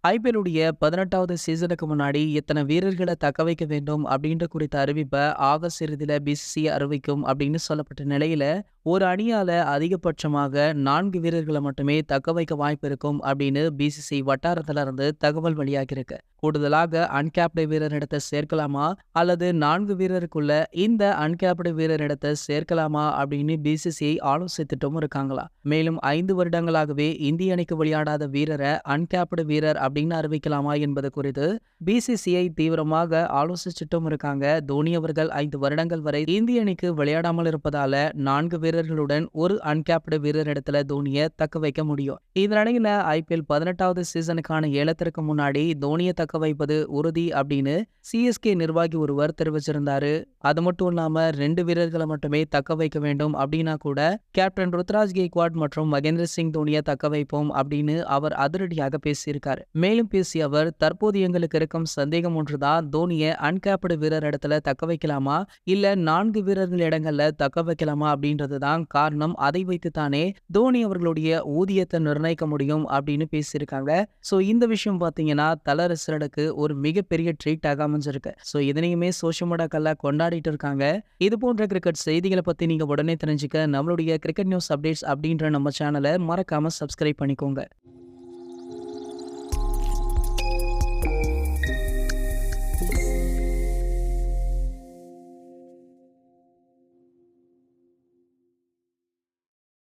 ஐபிஎல்லுடைய 18வது சீசனுக்கு முன்னாடி எத்தனை வீரர்களை தக்க வைக்க வேண்டும் அப்படின்ற குறித்த அறிவிப்பை ஆகஸ்ட் இறுதியில பிசிசிஐ அறிவிக்கும் அப்படின்னு சொல்லப்பட்ட நிலையில ஒரு அணியால அதிகபட்சமாக 4 வீரர்களை மட்டுமே தக்க வைக்க வாய்ப்பு இருக்கும் அப்படின்னு பிசிசிஐ வட்டாரத்துல இருந்து தகவல் வெளியாகிருக்கு. கூடுதலாக அன்கேப்டு வீரர் இடத்தை சேர்க்கலாமா அல்லது 4 வீரருக்குள்ள இந்த அன்கேப்டு வீரர் இடத்தை சேர்க்கலாமா அப்படின்னு பிசிசிஐ ஆலோசித்துட்டும் இருக்காங்களா. மேலும் 5 வருடங்களாகவே இந்திய அணிக்கு விளையாடாத வீரரை அன்கேப்டு வீரர் அப்படின்னு அறிவிக்கலாமா என்பது குறித்து பிசிசிஐ தீவிரமாக ஆலோசிச்சுட்டும் இருக்காங்க. தோனி அவர்கள் 5 வருடங்கள் வரை இந்திய அணிக்கு விளையாடாமல் இருப்பதால 4 வீரர்களுடன் ஒரு அன்கேப்டு வீரர் இடத்துல தோனியை தக்க வைக்க முடியும். இதனிடையில ஐபிஎல் 18வது சீசனுக்கான ஏலத்திற்கு முன்னாடி தோனியை தக்க வைப்பது உறுதி அப்படின்னு சிஎஸ்கே நிர்வாகி ஒருவர் தெரிவிச்சிருந்தாரு. அது மட்டும் இல்லாம 2 வீரர்களை மட்டுமே தக்க வைக்க வேண்டும் அப்படின்னா கூட கேப்டன் ருத்ராஜ் கெய்க்வாட் மற்றும் மகேந்திர சிங் தோனியை தக்க வைப்போம் அப்படின்னு அவர் அதிரடியாக பேசியிருக்காரு. மேலும் பேசிய அவர், தற்போது எங்களுக்கு இருக்கும் சந்தேகம் ஒன்றுதான், தோனியை அன்கேப்டு வீரர் இடத்துல தக்க வைக்கலாமா இல்ல 4 வீரர்கள் இடங்கள்ல தக்க வைக்கலாமா அப்படின்றதுதான் காரணம். அதை வைத்துத்தானே தோனி அவர்களுடைய ஊதியத்தை நிர்ணயிக்க முடியும் அப்படின்னு பேசியிருக்காங்க. சோ இந்த விஷயம் பாத்தீங்கன்னா தலரசர்களுக்கு ஒரு மிகப்பெரிய ட்ரீட்டாக அமைஞ்சிருக்கு. சோ இதனையுமே சோஷியல் மீடியாக்கள்ல கொண்டாடிட்டு இருக்காங்க. இது போன்ற கிரிக்கெட் செய்திகளை பத்தி நீங்க உடனே தெரிஞ்சுக்க நம்மளுடைய கிரிக்கெட் நியூஸ் அப்டேட்ஸ் அப்படின்ற நம்ம சேனலை மறக்காம சப்ஸ்கிரைப் பண்ணிக்கோங்க.